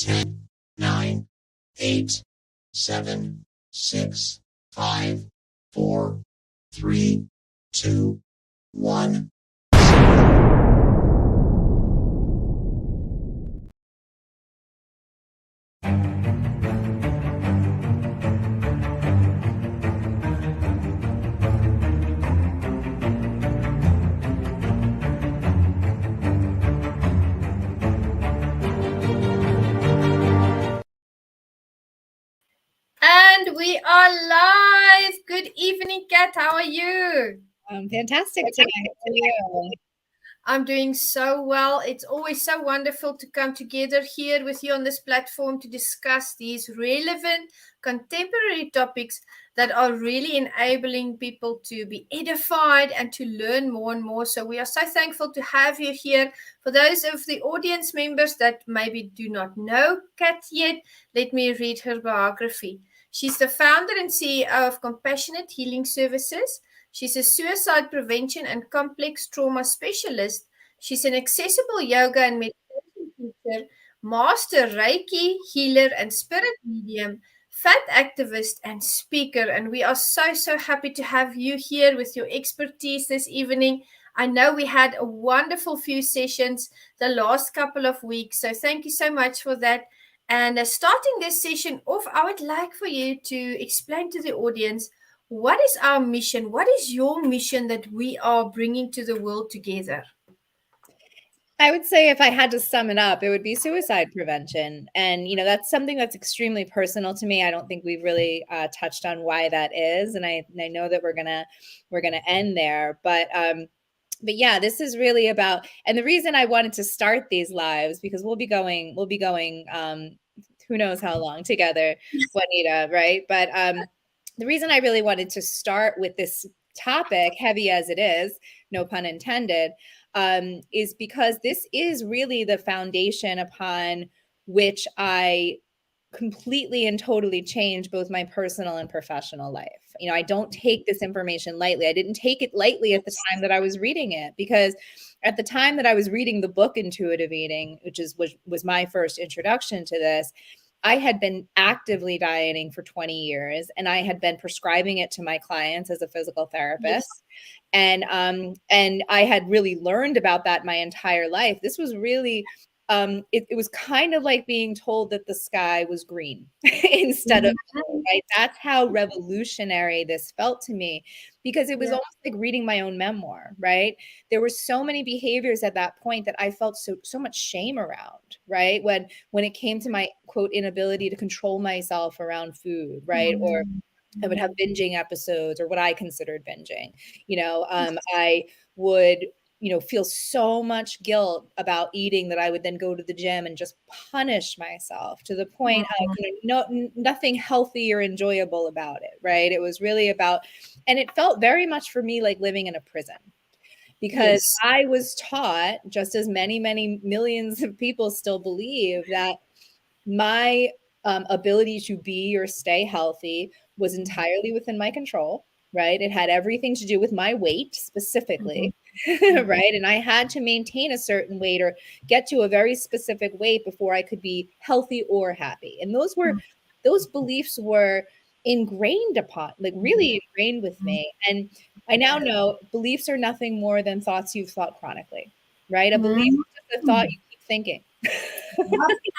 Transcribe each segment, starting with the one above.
10, 9, 8, 7, 6, 5, 4, 3, 2, 1. And we are live. Good evening, Kat. How are you? I'm fantastic today. How are you? I'm doing so well. It's always so wonderful to come together here with you on this platform to discuss these relevant contemporary topics that are really enabling people to be edified and to learn more and more. So we are so thankful to have you here. For those of the audience members that maybe do not know Kat yet, let me read her biography. She's the founder and CEO of Compassionate Healing Services. She's a suicide prevention and complex trauma specialist. She's an accessible yoga and meditation teacher, master Reiki healer and spirit medium, fat activist and speaker. And we are so happy to have you here with your expertise this evening. I know we had a wonderful few sessions the last couple of weeks. So thank you so much for that. And starting this session off, I would like for you to explain to the audience, what is our mission? What is your mission that we are bringing to the world together? I would say if I had to sum it up, it would be suicide prevention. And, that's something that's extremely personal to me. I don't think we've really touched on why that is. And I know that we're gonna end there. But yeah, this is really about, and the reason I wanted to start these lives, because we'll be going who knows how long together, Juanita, right? But the reason I really wanted to start with this topic, heavy as it is, no pun intended, is because this is really the foundation upon which I completely and totally change both my personal and professional life. I don't take this information lightly. I didn't take it lightly at the time that I was reading it, because at the time that I was reading the book Intuitive Eating, which was my first introduction to this, I had been actively dieting for 20 years, and I had been prescribing it to my clients as a physical therapist. Yes. And I had really learned about that my entire life. This was really, it was kind of like being told that the sky was green instead of blue, right? That's how revolutionary this felt to me, because it was almost like reading my own memoir, right? There were so many behaviors at that point that I felt so much shame around, right? When it came to my quote inability to control myself around food, right? Or I would have binging episodes, or what I considered binging. I would feel so much guilt about eating that I would then go to the gym and just punish myself to the point of nothing healthy or enjoyable about it, right? It was really about, and it felt very much for me like living in a prison, because I was taught, just as many millions of people still believe, that my ability to be or stay healthy was entirely within my control, right? It had everything to do with my weight specifically, right? And I had to maintain a certain weight or get to a very specific weight before I could be healthy or happy. And those beliefs were ingrained upon, like really ingrained with me. And I now know beliefs are nothing more than thoughts you've thought chronically, right? A belief is just a thought you keep thinking. I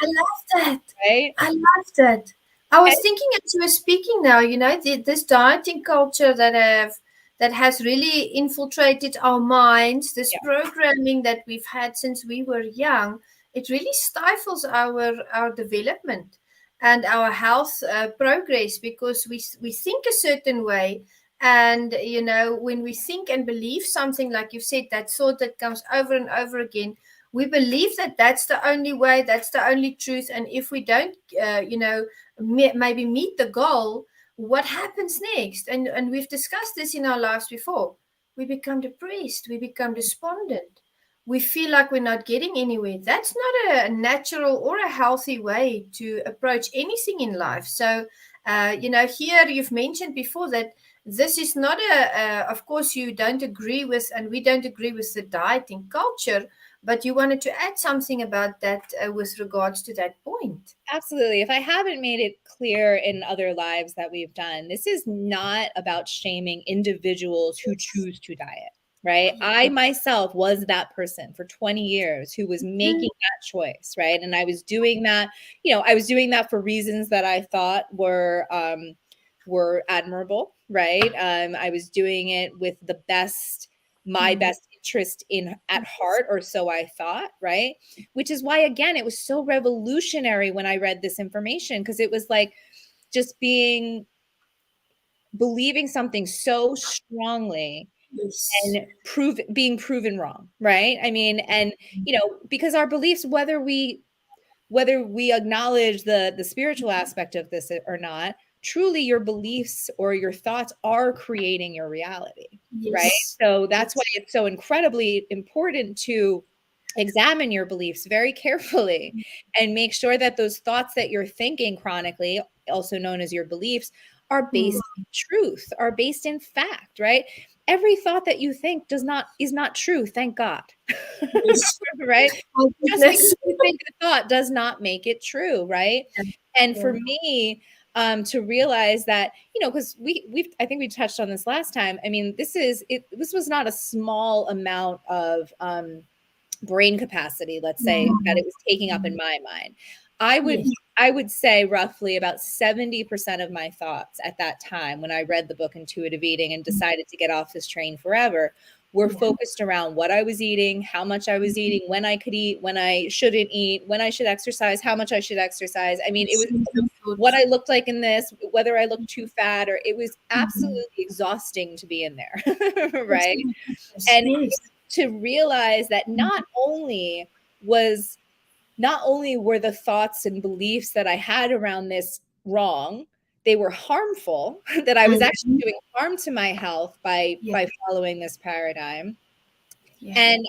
love that. Right? I love that. I was thinking as you were speaking now, this dieting culture that has really infiltrated our minds, this programming that we've had since we were young, it really stifles our development and our health progress, because we think a certain way. And, when we think and believe something, like you've said, that thought that comes over and over again, we believe that that's the only way, that's the only truth. And if we don't, maybe meet the goal, what happens next? And we've discussed this in our lives before. We become depressed. We become despondent. We feel like we're not getting anywhere. That's not a natural or a healthy way to approach anything in life. So, here you've mentioned before that this is not of course you don't agree with, and we don't agree with the dieting culture, But you wanted to add something about that with regards to that point. Absolutely. If I haven't made it clear in other lives that we've done, this is not about shaming individuals who choose to diet, right? I myself was that person for 20 years who was making that choice, right? And I was doing that, I was doing that for reasons that I thought were admirable, right? I was doing it with my best interest at heart, or so I thought, right? Which is why, again, it was so revolutionary when I read this information, because it was like just believing something so strongly and being proven wrong, right? I mean, and because our beliefs, whether we acknowledge the spiritual aspect of this or not, truly your beliefs or your thoughts are creating your reality, right? So that's why it's so incredibly important to examine your beliefs very carefully and make sure that those thoughts that you're thinking chronically, also known as your beliefs, are based in truth, are based in fact, right? Every thought that you think is not true, thank God. Right? Just because you think a thought does not make it true, right? And for me, to realize that, because I think we touched on this last time. I mean, this was not a small amount of brain capacity, let's say, that it was taking up in my mind. I would say roughly about 70% of my thoughts at that time, when I read the book Intuitive Eating and decided to get off this train forever, were focused around what I was eating, how much I was eating, when I could eat, when I shouldn't eat, when I should exercise, how much I should exercise. I mean, it was what I looked like in this, whether I looked too fat, or it was absolutely exhausting to be in there, right? And to realize that not only were the thoughts and beliefs that I had around this wrong, they were harmful, that I was actually doing harm to my health by following this paradigm. And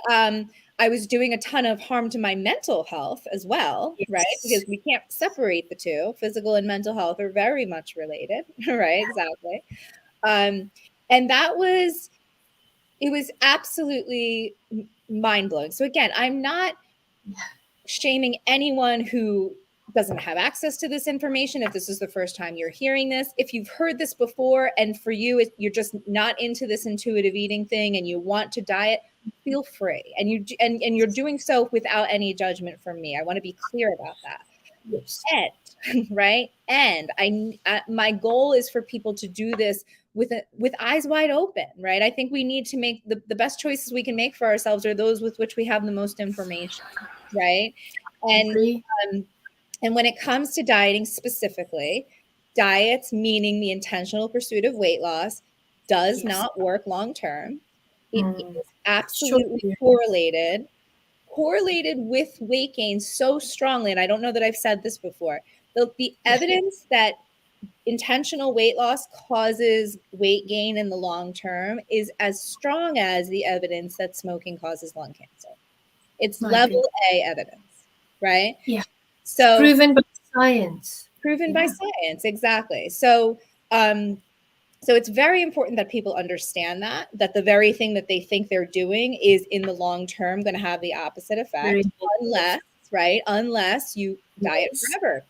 I was doing a ton of harm to my mental health as well, right? Because we can't separate the two. Physical and mental health are very much related, right? Exactly. And it was absolutely mind-blowing. So again, I'm not shaming anyone who doesn't have access to this information. If this is the first time you're hearing this, if you've heard this before and for you, you're just not into this intuitive eating thing and you want to diet, feel free. And you're doing so without any judgment from me. I want to be clear about that. And, right? And my goal is for people to do this with eyes wide open, right? I think we need to make the best choices we can make for ourselves are those with which we have the most information, right? And when it comes to dieting specifically, diets, meaning the intentional pursuit of weight loss, does not work long term. It is absolutely correlated with weight gain so strongly. And I don't know that I've said this before. The evidence that intentional weight loss causes weight gain in the long term is as strong as the evidence that smoking causes lung cancer. It's level A evidence, right? Yeah. So proven by science. By science, exactly. So so it's very important that people understand that the very thing that they think they're doing is in the long term going to have the opposite effect, unless you diet forever.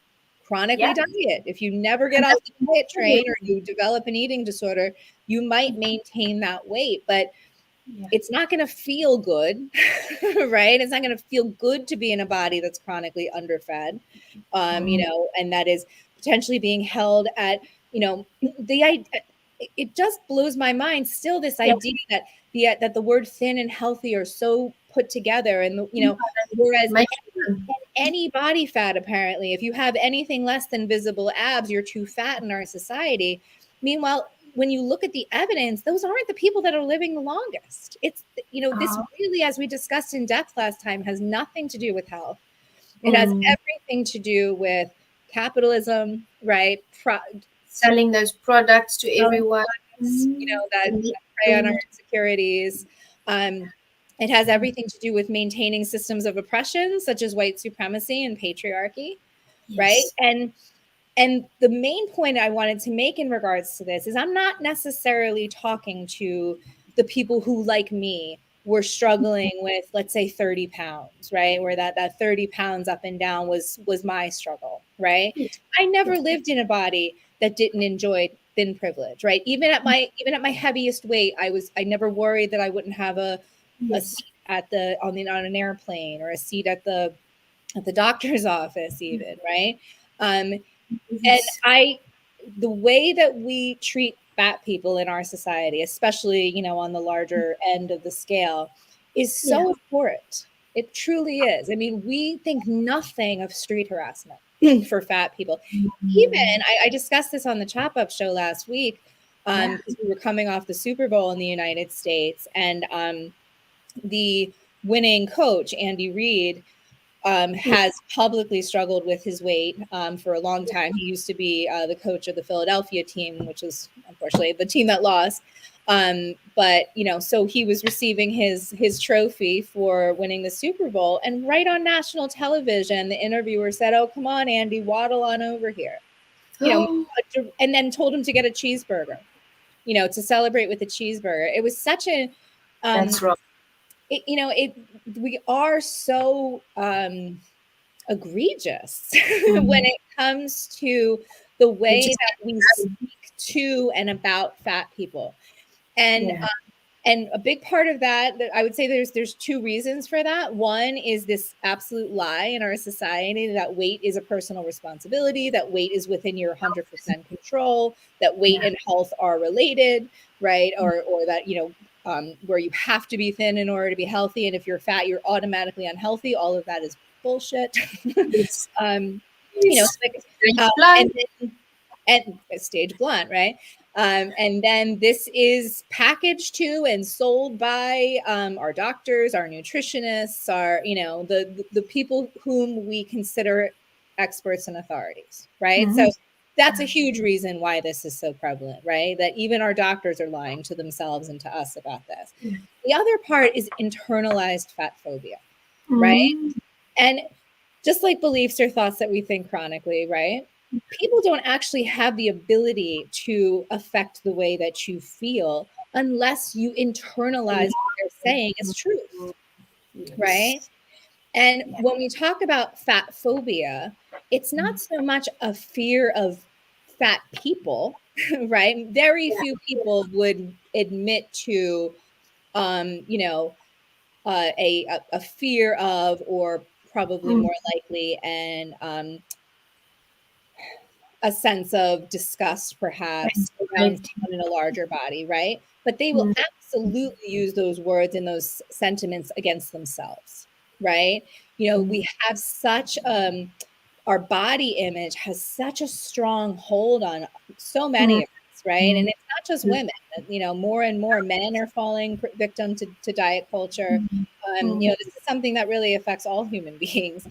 Chronically diet. If you never get off the diet train or you develop an eating disorder, you might maintain that weight, but it's not going to feel good, right? It's not going to feel good to be in a body that's chronically underfed, and that is potentially being held at, it just blows my mind still, this idea that the word thin and healthy are so put together, and whereas any body fat, apparently, if you have anything less than visible abs, you're too fat in our society. Meanwhile, when you look at the evidence, those aren't the people that are living the longest. It's, this really, as we discussed in depth last time, has nothing to do with health. It has everything to do with capitalism, right? Selling those products to everyone, that prey on our insecurities. It has everything to do with maintaining systems of oppression, such as white supremacy and patriarchy, right? And the main point I wanted to make in regards to this is I'm not necessarily talking to the people who, like me, were struggling with, let's say 30 pounds, right? Where that 30 pounds up and down was my struggle, right? I never lived in a body that didn't enjoy thin privilege, right? Even at my heaviest weight, I never worried that I wouldn't have a seat on an airplane, or a seat at the doctor's office even, right? And the way that we treat fat people in our society, especially, on the larger end of the scale, is so abhorrent. It truly is. I mean, we think nothing of street harassment for fat people. Even, I discussed this on the Chop Up show last week, because we were coming off the Super Bowl in the United States, and the winning coach, Andy Reid, has publicly struggled with his weight for a long time. He used to be the coach of the Philadelphia team, which is unfortunately the team that lost. But so he was receiving his trophy for winning the Super Bowl, and right on national television, the interviewer said, "Oh, come on, Andy, waddle on over here," and then told him to get a cheeseburger, to celebrate with a cheeseburger. It was such a that's right. We are so egregious when it comes to the way that we speak to and about fat people. And a big part of that, I would say there's two reasons for that. One is this absolute lie in our society that weight is a personal responsibility, that weight is within your 100% control, that weight and health are related, right? Or that, where you have to be thin in order to be healthy. And if you're fat, you're automatically unhealthy. All of that is bullshit. And stage blunt, right? And then this is packaged to and sold by our doctors, our nutritionists, our, the people whom we consider experts and authorities, right? So that's a huge reason why this is so prevalent, right? That even our doctors are lying to themselves and to us about this. The other part is internalized fat phobia, right? And just like beliefs or thoughts that we think chronically, right? People don't actually have the ability to affect the way that you feel unless you internalize what they're saying as truth, right? And when we talk about fat phobia, it's not so much a fear of fat people, right? Very few people would admit to, a fear of, or probably more likely, and a sense of disgust, perhaps, around someone in a larger body, right? But they will absolutely use those words and those sentiments against themselves, right? We have such our body image has such a strong hold on so many of us, right? And it's not just women. More and more men are falling victim to diet culture. This is something that really affects all human beings.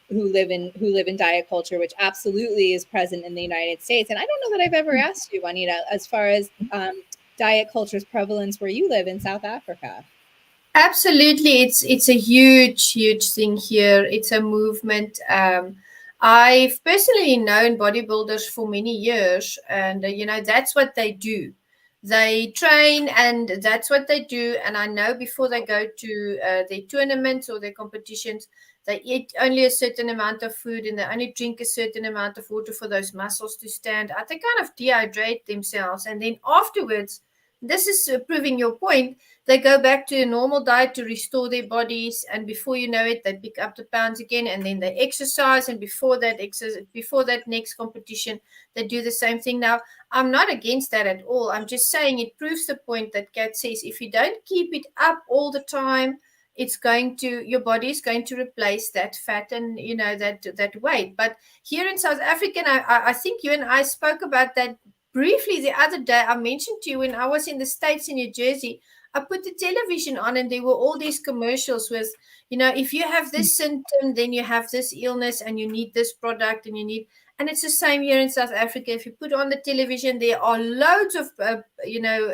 Who live in diet culture, which absolutely is present in the United States. And I don't know that I've ever asked you, Juanita, as far as diet culture's prevalence where you live in South Africa. Absolutely, it's a huge thing here. It's a movement. I've personally known bodybuilders for many years, and that's what they do. They train, and that's what they do. And I know before they go to their tournaments or their competitions, they eat only a certain amount of food, and they only drink a certain amount of water for those muscles to stand up. They kind of dehydrate themselves, and then afterwards, this is proving your point, they go back to a normal diet to restore their bodies, and before you know it, they pick up the pounds again, and then they exercise, and before that next competition, they do the same thing. Now, I'm not against that at all. I'm just saying it proves the point that Kat says, if you don't keep it up all the time, your body is going to replace that fat and that weight. But here in South Africa, I think you and I spoke about that briefly the other day. I mentioned to you when I was in the States, in New Jersey, I put the television on, and there were all these commercials with, if you have this symptom, then you have this illness, and you need this product, and it's the same here in South Africa. If you put on the television, there are loads of,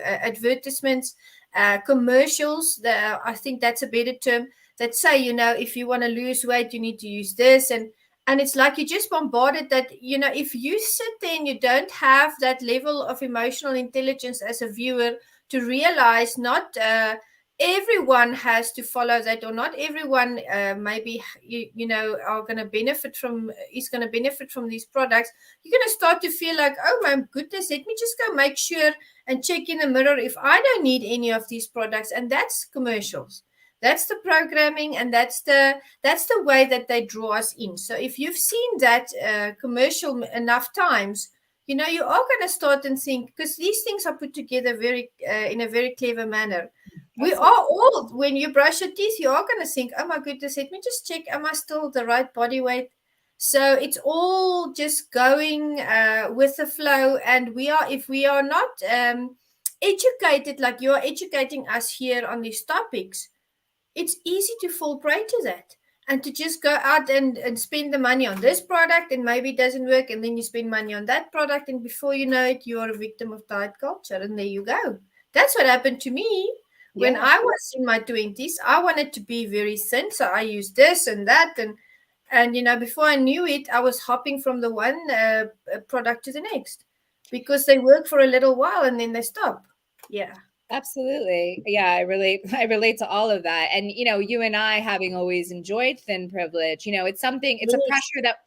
advertisements, commercials, I think that's a better term, that say, if you want to lose weight, you need to use this. And it's like you're just bombarded that, if you sit there and you don't have that level of emotional intelligence as a viewer to realize not everyone has to follow that, or not everyone maybe you know are going to benefit from is going to benefit from these products. You're going to start to feel like, oh my goodness, let me just go make sure and check in the mirror if I don't need any of these products. And that's commercials, that's the programming, and that's the way that they draw us in. So if you've seen that commercial enough times, you know you are going to start and think, because these things are put together very in a very clever manner. We Absolutely. are all, when you brush your teeth, you are going to think, oh my goodness, let me just check, am I still the right body weight? So it's all just going with the flow. And we are, if we are not educated like you're educating us here on these topics, it's easy to fall prey to that and to just go out and spend the money on this product, and maybe it doesn't work, and then you spend money on that product, and before you know it, you are a victim of diet culture, and there you go. That's what happened to me when Yeah. I was in my 20s. I wanted to be very thin, so I used this and that, and you know, before I knew it, I was hopping from the one product to the next, because they work for a little while and then they stop. Yeah. Absolutely. Yeah, I relate I relate to all of that. And you know, you and I, having always enjoyed thin privilege, you know, it's something, Yes.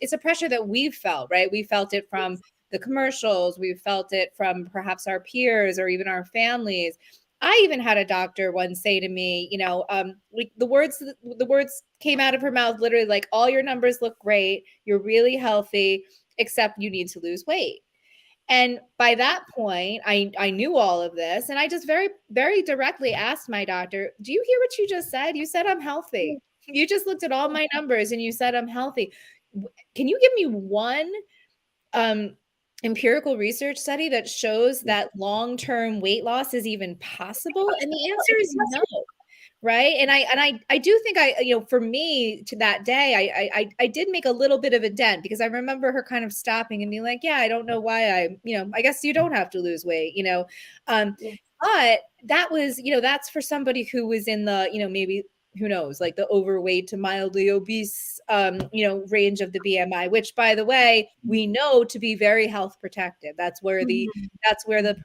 it's a pressure that we've felt, right? We felt it from the commercials, we felt it from perhaps our peers or even our families. I even had a doctor once say to me, you know, like the words came out of her mouth literally like, all your numbers look great, you're really healthy, except you need to lose weight. And by that point, I knew all of this. And I just very, very directly asked my doctor, do you hear what you just said? You said I'm healthy. You just looked at all my numbers and you said I'm healthy. Can you give me one um, empirical research study that shows that long-term weight loss is even possible? And the answer is no. Right. And I do think you know, for me to that day, I did make a little bit of a dent, because I remember her kind of stopping and being like, yeah, I don't know why you know, I guess you don't have to lose weight, you know. Um, Yeah. but that was, you know, that's for somebody who was in the, you know, maybe, who knows, like the overweight to mildly obese, you know, range of the BMI, which by the way, we know to be very health protective. That's where the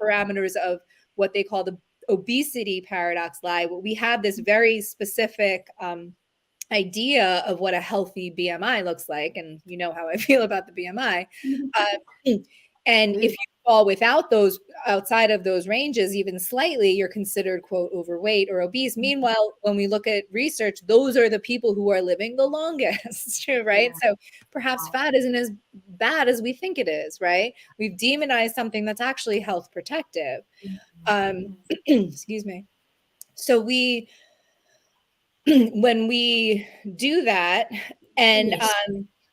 parameters of what they call the obesity paradox lie. We have this very specific idea of what a healthy BMI looks like, and you know how I feel about the BMI. And if you fall outside of those ranges, even slightly, you're considered, quote, overweight or obese. Meanwhile, when we look at research, those are the people who are living the longest, right? Yeah. So perhaps fat isn't as bad as we think it is, right? We've demonized something that's actually health protective. Excuse me. So when we do that, and Yes.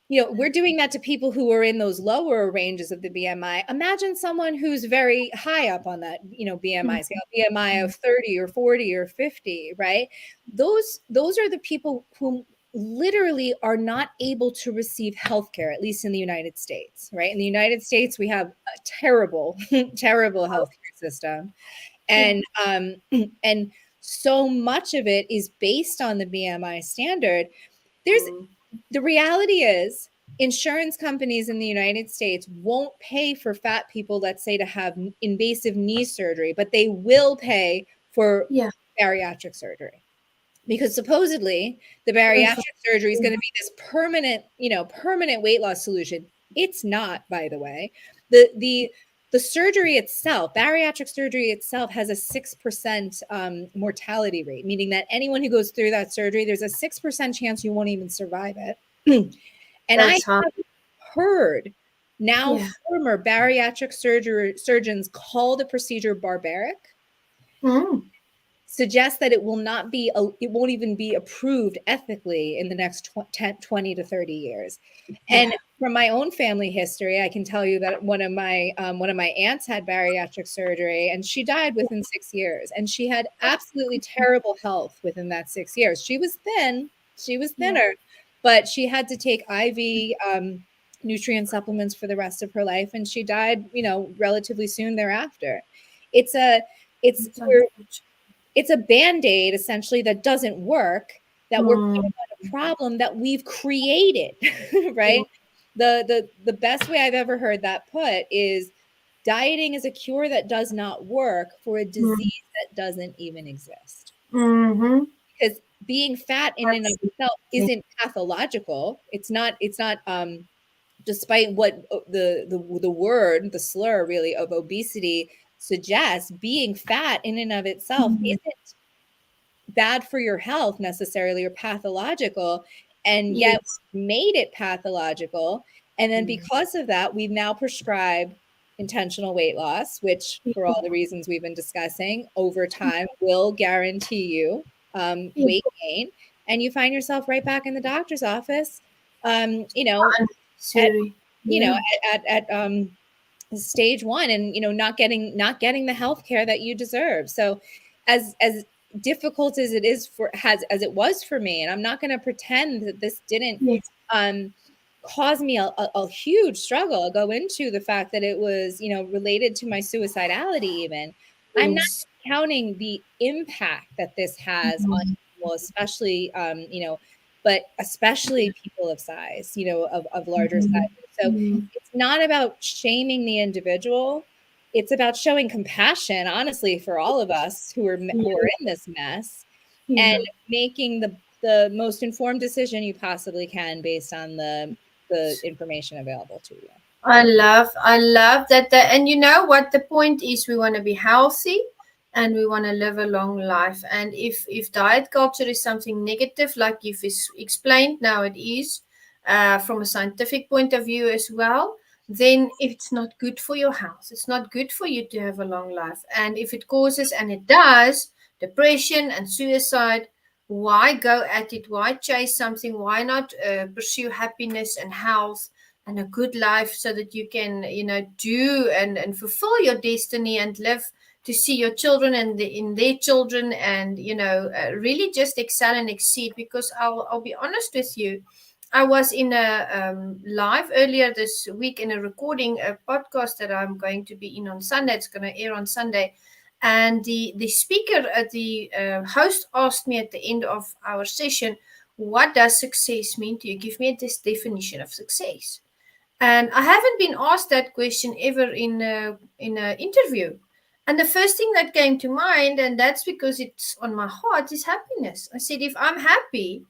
you know, we're doing that to people who are in those lower ranges of the BMI. Imagine someone who's very high up on that, you know, BMI scale, BMI of 30 or 40 or 50, right? Those are the people who literally are not able to receive healthcare, at least in the United States, right? In the United States, we have a terrible, terrible healthcare system. And and so much of it is based on the BMI standard. There's The reality is, insurance companies in the United States won't pay for fat people, let's say, to have invasive knee surgery, but they will pay for Yeah. bariatric surgery, because supposedly the bariatric surgery is going to be this permanent, you know, permanent weight loss solution. It's not, by the way. The surgery itself, bariatric surgery itself, has a 6% mortality rate, meaning that anyone who goes through that surgery, there's a 6% chance you won't even survive it. And I That's hard. have heard now Yeah. former bariatric surgeons call the procedure barbaric, Mm. suggests that it won't even be approved ethically in the next 20 to 30 years. Yeah. And from my own family history, I can tell you that one of my aunts had bariatric surgery, and she died within 6 years. And she had absolutely terrible health within that 6 years. She was thinner, but she had to take IV nutrient supplements for the rest of her life, and she died, you know, relatively soon thereafter. It's a Band-Aid essentially that doesn't work, that we're putting on a problem that we've created, right? The best way I've ever heard that put is, dieting is a cure that does not work for a disease that doesn't even exist. Mm-hmm. Because being fat in and of itself Absolutely. isn't pathological. It's not despite what the word, the slur really of obesity suggests, being fat in and of itself Mhm. isn't bad for your health necessarily or pathological, and yet Yes. made it pathological. And then Mm. because of that, we've now prescribed intentional weight loss, which for all the reasons we've been discussing over time will guarantee you Yeah. weight gain, and you find yourself right back in the doctor's office, you know, at Unnecessary. you know Yeah. at stage one, and not getting the health care that you deserve. So as difficult as it is for has as it was for me, and I'm not going to pretend that this didn't Yes. um cause me a huge struggle. I'll go into the fact that it was related to my suicidality even. I'm not Yes. counting the impact that this has on Mhm. people, especially but especially people of size, of larger Mhm. sizes. So Mhm. it's not about shaming the individual. It's about showing compassion, honestly, for all of us who are Yeah. in this mess, and Yeah. making the most informed decision you possibly can based on the information available to you. I love that. And you know what the point is? We want to be healthy, and we want to live a long life. And if diet culture is something negative, like you've explained, now it is, from a scientific point of view as well. Then it's not good for your health. It's not good for you to have a long life. And if it causes, and it does, depression and suicide, why go at it? Why chase something? Why not pursue happiness and health and a good life, so that you can do and fulfill your destiny and live to see your children and in their children, and really just excel and exceed. Because I'll be honest with you, I was in a live earlier this week in a recording, a podcast that I'm going to be in on Sunday. It's going to air on Sunday. And the speaker, the host, asked me at the end of our session, what does success mean to you? Give me this definition of success. And I haven't been asked that question ever in an interview. And the first thing that came to mind, and that's because it's on my heart, is happiness. I said, if I'm happy,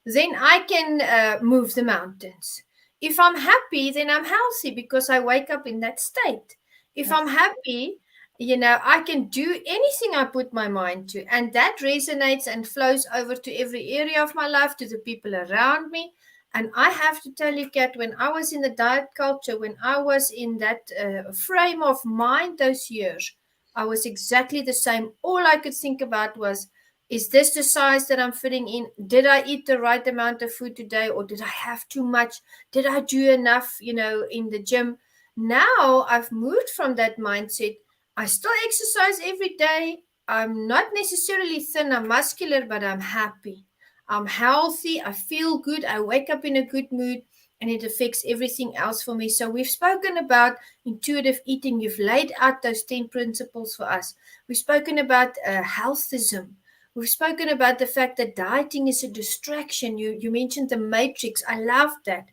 then I can move the mountains. If I'm happy, then I'm healthy because I wake up in that state. If I'm happy, I can do anything I put my mind to. And that resonates and flows over to every area of my life, to the people around me. And I have to tell you, Kat, when I was in the diet culture, when I was in that frame of mind those years, I was exactly the same. All I could think about was, is this the size that I'm fitting in? Did I eat the right amount of food today, or did I have too much? Did I do enough, in the gym? Now I've moved from that mindset. I still exercise every day. I'm not necessarily thin or muscular, but I'm happy. I'm healthy. I feel good. I wake up in a good mood, and it affects everything else for me. So we've spoken about intuitive eating. You've laid out those 10 principles for us. We've spoken about healthism. We've spoken about the fact that dieting is a distraction. You mentioned the matrix. I love that.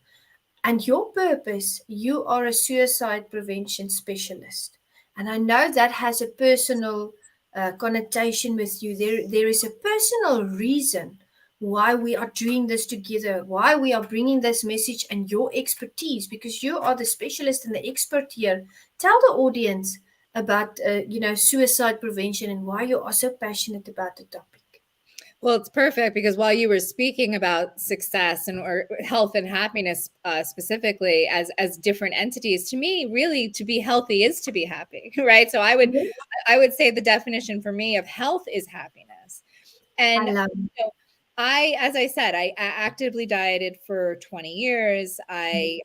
And your purpose, you are a suicide prevention specialist. And I know that has a personal connotation with you. There is a personal reason why we are doing this together, why we are bringing this message and your expertise, because you are the specialist and the expert here. Tell the audience about, suicide prevention and why you are so passionate about the topic. Well, it's perfect because while you were speaking about success and or health and happiness specifically as different entities, to me, really, to be healthy is to be happy, right? So I would say the definition for me of health is happiness. I And love it. as I said, I actively dieted for 20 years. I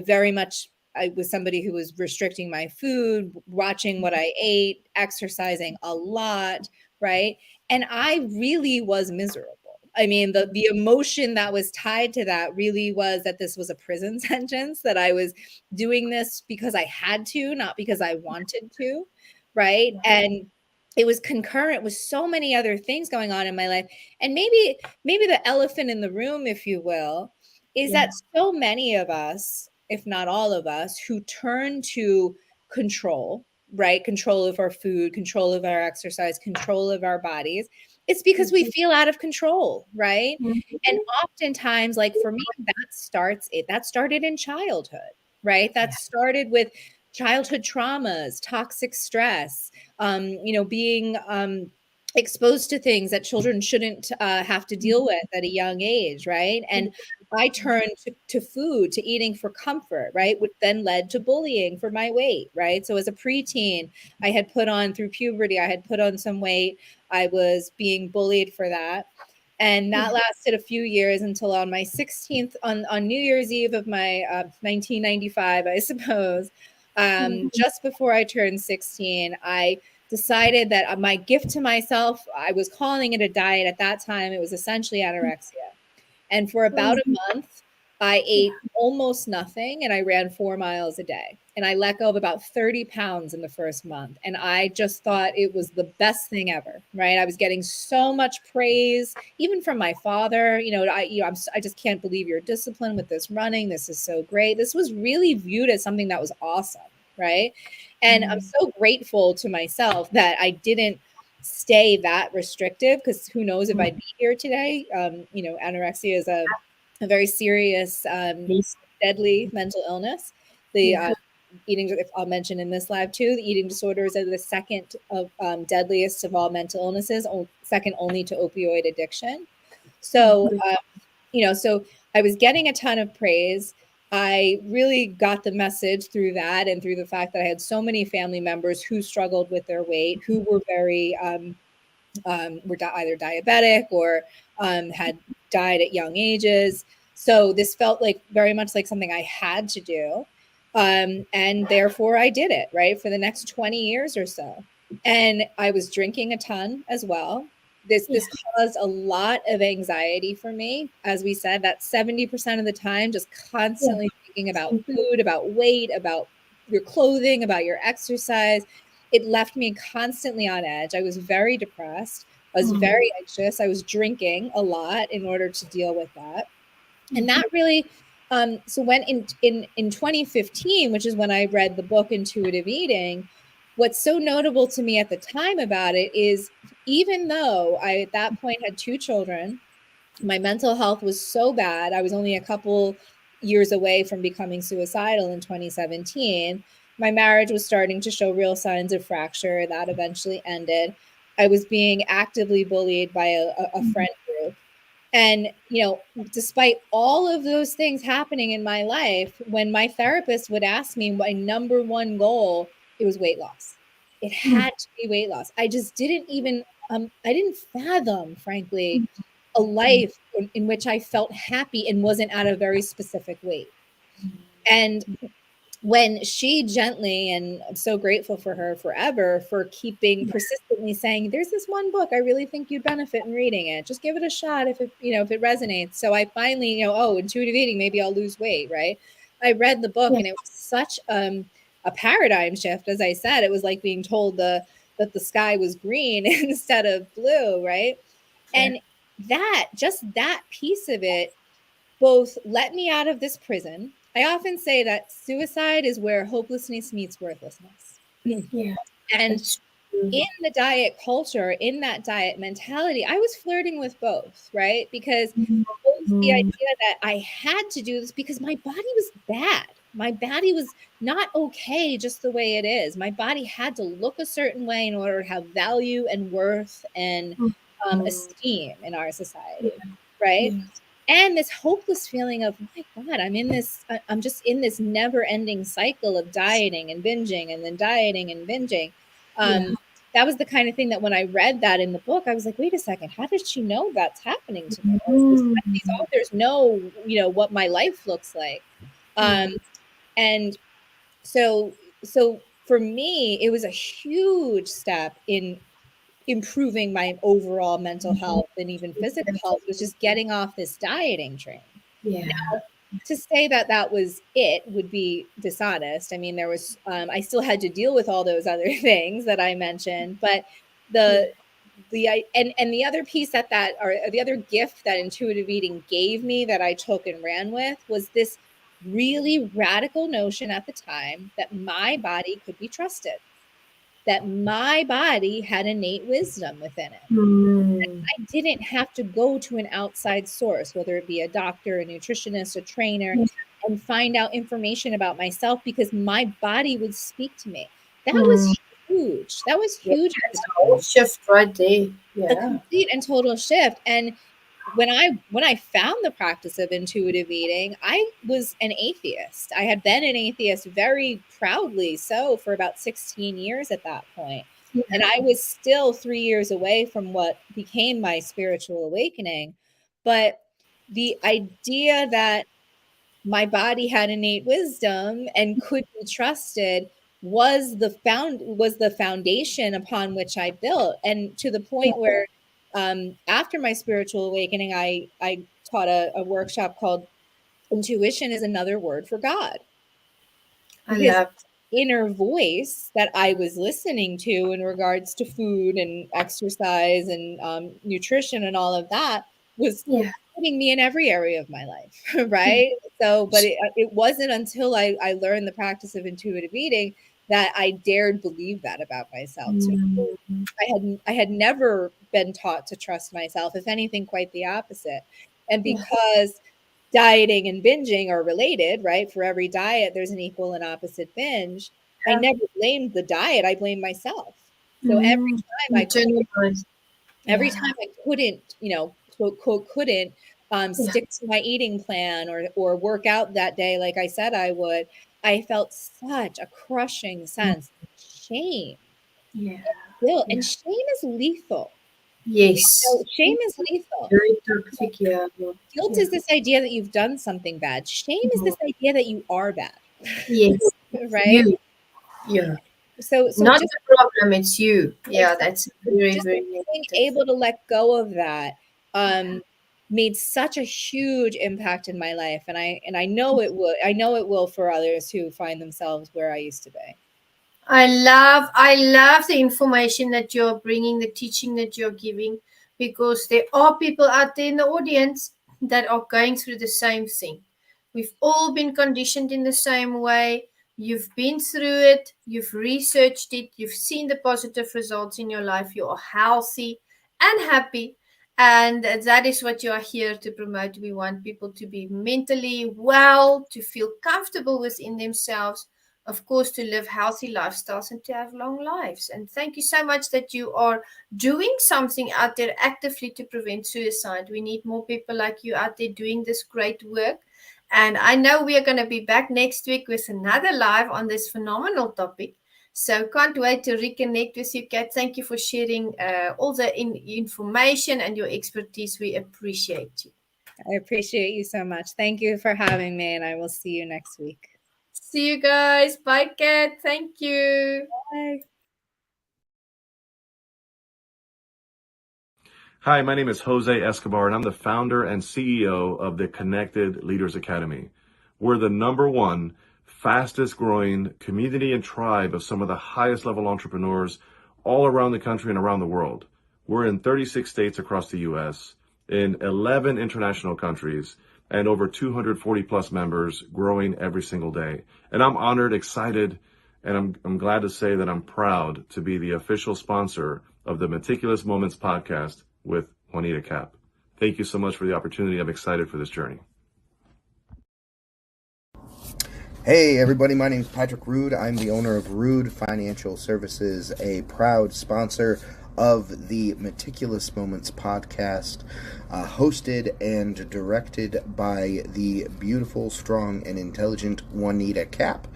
very much, I was somebody who was restricting my food, watching what I ate, exercising a lot, right? And I really was miserable. I mean, the emotion that was tied to that really was that this was a prison sentence, that I was doing this because I had to, not because I wanted to, right? And it was concurrent with so many other things going on in my life. And maybe the elephant in the room, if you will, is that Yes. so many of us, if not all of us, who turn to control, right? Control of our food, control of our exercise, control of our bodies. It's because we feel out of control, right? And oftentimes, like for me, that started in childhood, right? That started with childhood traumas, toxic stress, being exposed to things that children shouldn't have to deal with at a young age, right? And I turned to food, to eating for comfort, right? Which then led to bullying for my weight, right? So as a preteen, through puberty, I had put on some weight. I was being bullied for that. And that lasted a few years until on my 16th, on New Year's Eve of my 1995, I suppose, just before I turned 16, I decided that my gift to myself, I was calling it a diet at that time. It was essentially anorexia. And for about a month, I ate almost nothing and I ran 4 miles a day. And I let go of about 30 pounds in the first month. And I just thought it was the best thing ever, right? I was getting so much praise, even from my father. I just can't believe your discipline with this running. This is so great. This was really viewed as something that was awesome, right? And I'm so grateful to myself that I didn't stay that restrictive, because who knows if I'd be here today. Anorexia is a very serious, deadly mental illness. The eating, if I'll mention in this live too, the eating disorders are the second of deadliest of all mental illnesses, second only to opioid addiction. So, so I was getting a ton of praise. I really got the message through that, and through the fact that I had so many family members who struggled with their weight, who were very either diabetic or had died at young ages. So this felt like very much like something I had to do. And therefore I did it, right, for the next 20 years or so. And I was drinking a ton as well. This caused a lot of anxiety for me. As we said, that 70% of the time, just constantly thinking about food, about weight, about your clothing, about your exercise. It left me constantly on edge. I was very depressed. I was very anxious. I was drinking a lot in order to deal with that. And that really, so when in 2015, which is when I read the book Intuitive Eating, what's so notable to me at the time about it is, even though I at that point had 2 children, my mental health was so bad. I was only a couple years away from becoming suicidal in 2017. My marriage was starting to show real signs of fracture. That eventually ended. I was being actively bullied by a friend group. And, despite all of those things happening in my life, when my therapist would ask me my number one goal, it was weight loss. It had to be weight loss. I just didn't even, I didn't fathom, frankly, a life in which I felt happy and wasn't at a very specific weight. And when she gently, and I'm so grateful for her forever for persistently saying, there's this one book, I really think you'd benefit in reading it. Just give it a shot if it resonates. So I finally, intuitive eating, maybe I'll lose weight, right? I read the book and it was such a paradigm shift. As I said, it was like being told that the sky was green instead of blue, right? And that piece of it both let me out of this prison. I often say that suicide is where hopelessness meets worthlessness. And in the diet culture, in that diet mentality, I was flirting with both, right? Because both the idea that I had to do this because my body was bad. My body was not okay just the way it is. My body had to look a certain way in order to have value and worth and esteem in our society, right? And this hopeless feeling of, my God, I'm just in this never ending cycle of dieting and binging and then dieting and binging. That was the kind of thing that when I read that in the book, I was like, wait a second, how does she know that's happening to me? These authors know, what my life looks like. And so for me, it was a huge step in improving my overall mental health and even physical health, was just getting off this dieting train. Now, to say that was it would be dishonest. I mean, there was, I still had to deal with all those other things that I mentioned, but the other piece or the other gift that intuitive eating gave me that I took and ran with was this really radical notion at the time that my body could be trusted. that my body had innate wisdom within it. I didn't have to go to an outside source, whether it be a doctor, a nutritionist, a trainer, and find out information about myself, because my body would speak to me. That was huge. That was huge. That's a whole shift right there. A complete and total shift. And when I found the practice of intuitive eating, I was an atheist. I had been an atheist very proudly so for about 16 years at that point. And I was still 3 years away from what became my spiritual awakening. But the idea that my body had innate wisdom and could be trusted was the foundation upon which I built. And to the point where after my spiritual awakening, I taught a workshop called Intuition is Another Word for God. I love inner voice that I was listening to in regards to food and exercise and nutrition and all of that was putting me in every area of my life, right? So, but it wasn't until I learned the practice of intuitive eating that I dared believe that about myself. So I had never been taught to trust myself, if anything, quite the opposite. And because dieting and binging are related, right? For every diet, there's an equal and opposite binge. I never blamed the diet. I blamed myself. So every time I couldn't, quote, couldn't stick to my eating plan or work out that day, like I said I would, I felt such a crushing sense of shame. And shame is lethal. Yes. Shame is lethal. Very toxic, Guilt is this idea that you've done something bad. Shame is this idea that you are bad. Yes. Right? So not just, the problem, it's you. Yeah, exactly. That's very, just very being negative. able to let go of that made such a huge impact in my life. And I know it will for others who find themselves where I used to be. I love the information that you're bringing, the teaching that you're giving, because there are people out there in the audience that are going through the same thing. We've all been conditioned in the same way. You've been through it. You've researched it. You've seen the positive results in your life. You are healthy and happy. And that is what you are here to promote. We want people to be mentally well, to feel comfortable within themselves, of course, to live healthy lifestyles and to have long lives. And thank you so much that you are doing something out there actively to prevent suicide. We need more people like you out there doing this great work. And I know we are going to be back next week with another live on this phenomenal topic. So can't wait to reconnect with you, Kat. Thank you for sharing all the information and your expertise. We appreciate you. I appreciate you so much. Thank you for having me, and I will see you next week. See you guys. Bye, Kat. Thank you. Bye. Hi, my name is Jose Escobar, and I'm the founder and CEO of the Connected Leaders Academy. We're the #1 fastest growing community and tribe of some of the highest level entrepreneurs all around the country and around the world. We're in 36 states across the U.S., in 11 international countries, and over 240 plus members, growing every single day. And I'm honored, excited, and I'm glad to say that I'm proud to be the official sponsor of the Meticulous Moments podcast with Juanita Cap. Thank you so much for the opportunity. I'm excited for this journey. Hey everybody, my name is Patrick Rude. I'm the owner of Rude Financial Services, a proud sponsor of the Meticulous Moments podcast, hosted and directed by the beautiful, strong, and intelligent Juanita Cap.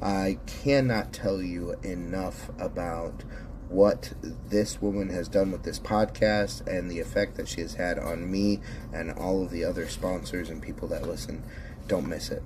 I cannot tell you enough about what this woman has done with this podcast and the effect that she has had on me and all of the other sponsors and people that listen. Don't miss it.